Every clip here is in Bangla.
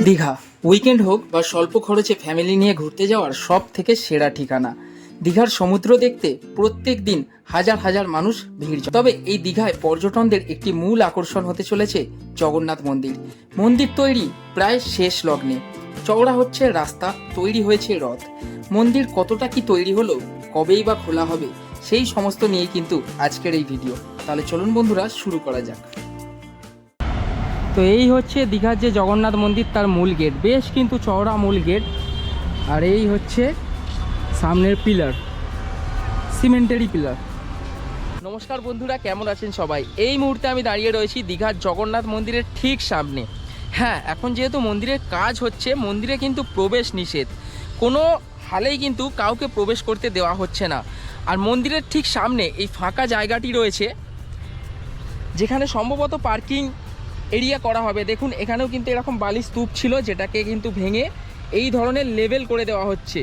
দীঘা উইকেন্ড হোক বা স্বল্প খরচে ফ্যামিলি নিয়ে ঘুরতে যাওয়ার সব থেকে সেরা ঠিকানা। দীঘার সমুদ্র দেখতে প্রত্যেক দিন হাজার হাজার মানুষ ভিড় জমায়। তবে এই দীঘায় পর্যটনদের একটি মূল আকর্ষণ হতে চলেছে জগন্নাথ মন্দির। মন্দির তৈরি প্রায় শেষ লগ্নে, চওড়া হচ্ছে রাস্তা, তৈরি হয়েছে রথ। মন্দির কতটা কি তৈরি হলো, কবেই বা খোলা হবে, সেই সমস্ত নিয়েই কিন্তু আজকের এই ভিডিও। তাহলে চলুন বন্ধুরা, শুরু করা যাক। তো এই হচ্ছে দীঘার যে জগন্নাথ মন্দির, তার মূল গেট, বেশ কিন্তু চওড়া মূল গেট। আর এই হচ্ছে সামনের পিলার, সিমেন্টেরই পিলার। নমস্কার বন্ধুরা, কেমন আছেন সবাই? এই মুহূর্তে আমি দাঁড়িয়ে রয়েছি দীঘার জগন্নাথ মন্দিরের ঠিক সামনে। হ্যাঁ, এখন যেহেতু মন্দিরের কাজ হচ্ছে, মন্দিরে কিন্তু প্রবেশ নিষেধ, কোনো হালেই কিন্তু কাউকে প্রবেশ করতে দেওয়া হচ্ছে না। আর মন্দিরের ঠিক সামনে এই ফাঁকা জায়গাটি রয়েছে, যেখানে সম্ভবত পার্কিং এরিয়া করা হবে। দেখুন, এখানেও কিন্তু এরকম বালি স্তূপ ছিল, যেটাকে কিন্তু ভেঙে এই ধরনের লেভেল করে দেওয়া হচ্ছে।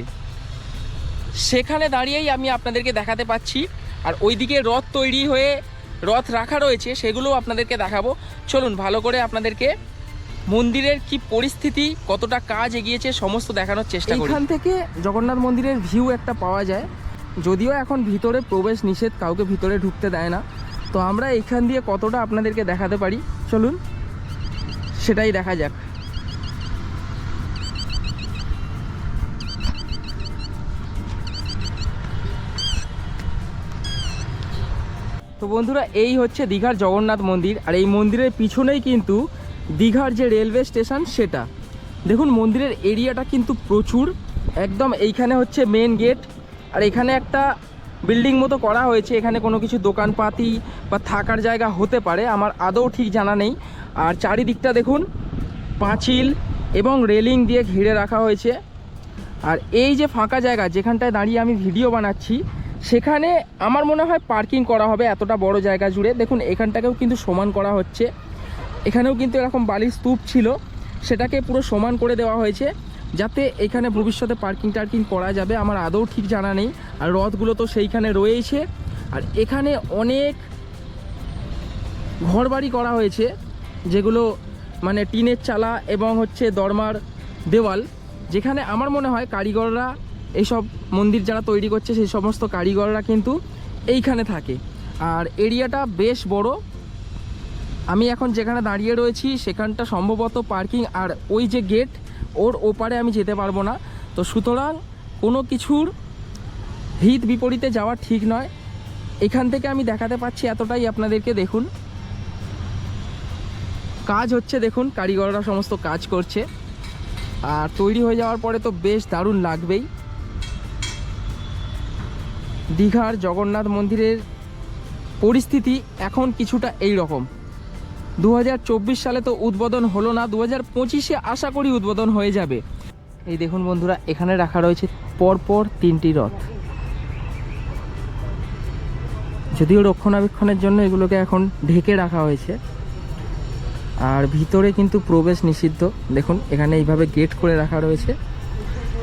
সেখানে দাঁড়িয়েই আমি আপনাদেরকে দেখাতে পাচ্ছি। আর ওইদিকে রথ তৈরি হয়ে রথ রাখা রয়েছে, সেগুলোও আপনাদেরকে দেখাবো। চলুন ভালো করে আপনাদেরকে মন্দিরের কি পরিস্থিতি, কতটা কাজ এগিয়েছে, সমস্ত দেখানোর চেষ্টা করি। এখান থেকে জগন্নাথ মন্দিরের ভিউ একটা পাওয়া যায়, যদিও এখন ভিতরে প্রবেশ নিষেধ, কাউকে ভিতরে ঢুকতে দেয় না। তো আমরা এখান দিয়ে কতটা আপনাদেরকে দেখাতে পারি, চলুন সেটাই দেখা যাক। তো বন্ধুরা, এই হচ্ছে দীঘার জগন্নাথ মন্দির। আর এই মন্দিরের পিছনেই কিন্তু দীঘার যে রেলওয়ে স্টেশন, সেটা দেখুন। মন্দিরের এরিয়াটা কিন্তু প্রচুর, একদম এইখানে হচ্ছে মেন গেট। আর এখানে একটা বিল্ডিং মতো করা হয়েছে, এখানে কোনো কিছু দোকানপাতি বা থাকার জায়গা হতে পারে, আমার আদৌ ঠিক জানা নেই। আর চারিদিকটা দেখুন পাঁচিল এবং রেলিং দিয়ে ঘিরে রাখা হয়েছে। আর এই যে ফাঁকা জায়গা, যেখানটায় দাঁড়িয়ে আমি ভিডিও বানাচ্ছি, সেখানে আমার মনে হয় পার্কিং করা হবে এতটা বড় জায়গা জুড়ে। দেখুন, এখানটাকেও কিন্তু সমান করা হচ্ছে। এখানেও কিন্তু এরকম বালির স্তূপ ছিল, সেটাকে পুরো সমান করে দেওয়া হয়েছে, যাতে এখানে ভবিষ্যতে পার্কিং টার্কিং করা যাবে। আমার আদৌ ঠিক জানা নেই। আর রথগুলো তো সেইখানে রয়েছে। আর এখানে অনেক ঘরবাড়ি করা হয়েছে, যেগুলো মানে টিনের চালা এবং হচ্ছে দরমার দেওয়াল, যেখানে আমার মনে হয় কারিগররা, এইসব মন্দির যারা তৈরি করছে সেই সমস্ত কারিগররা কিন্তু এইখানে থাকে। আর এরিয়াটা বেশ বড়। আমি এখন যেখানে দাঁড়িয়ে রয়েছি সেখানটা সম্ভবত পার্কিং, আর ওই যে গেট, ওর ওপারে আমি যেতে পারবো না। তো সুতরাং কোনো কিছুর হিত বিপরীতে যাওয়া ঠিক নয়। এখান থেকে আমি দেখাতে পাচ্ছি এতটাই আপনাদেরকে। দেখুন কাজ হচ্ছে, দেখুন কারিগররা সমস্ত কাজ করছে। আর তৈরি হয়ে যাওয়ার পরে তো বেশ দারুণ লাগবেই। দীঘার জগন্নাথ মন্দিরের পরিস্থিতি এখন কিছুটা এই রকম। 2024 সালে তো উদ্বোধন হলো না, 2025-এ আশা করি উদ্বোধন হয়ে যাবে। এই দেখুন বন্ধুরা, এখানে রাখা রয়েছে পরপর 3টি রথ। যদিও রক্ষণাবেক্ষণের জন্য এগুলোকে এখন ঢেকে রাখা হয়েছে। আর ভিতরে কিন্তু প্রবেশ নিষিদ্ধ। দেখুন, এখানে এইভাবে গেট করে রাখা রয়েছে,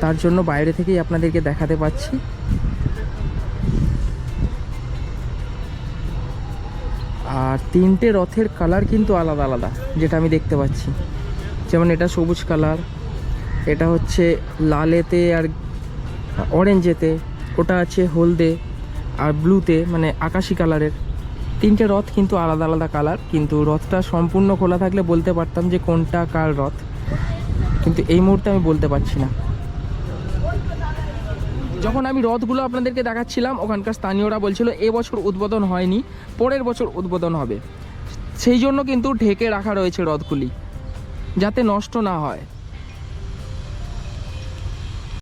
তার জন্য বাইরে থেকেই আপনাদেরকে দেখাতে পাচ্ছি। আর 3টে রথের কালার কিন্তু আলাদা আলাদা, যেটা আমি দেখতে পাচ্ছি। যেমন এটা সবুজ কালার, এটা হচ্ছে লালেতে আর অরেঞ্জেতে, ওটা আছে হলদে আর ব্লুতে, মানে আকাশি কালারের। 3টে রথ কিন্তু আলাদা আলাদা কালার। কিন্তু রথটা সম্পূর্ণ খোলা থাকলে বলতে পারতাম যে কোনটা কার রথ, কিন্তু এই মুহূর্তে আমি বলতে পারছি না। যখন আমি রথগুলো আপনাদেরকে দেখাচ্ছিলাম, ওখানকার স্থানীয়রা বলছিল এবছর উদ্বোধন হয়নি, পরের বছর উদ্বোধন হবে। সেই জন্য কিন্তু ঢেকে রাখা রয়েছে রথগুলি, যাতে নষ্ট না হয়।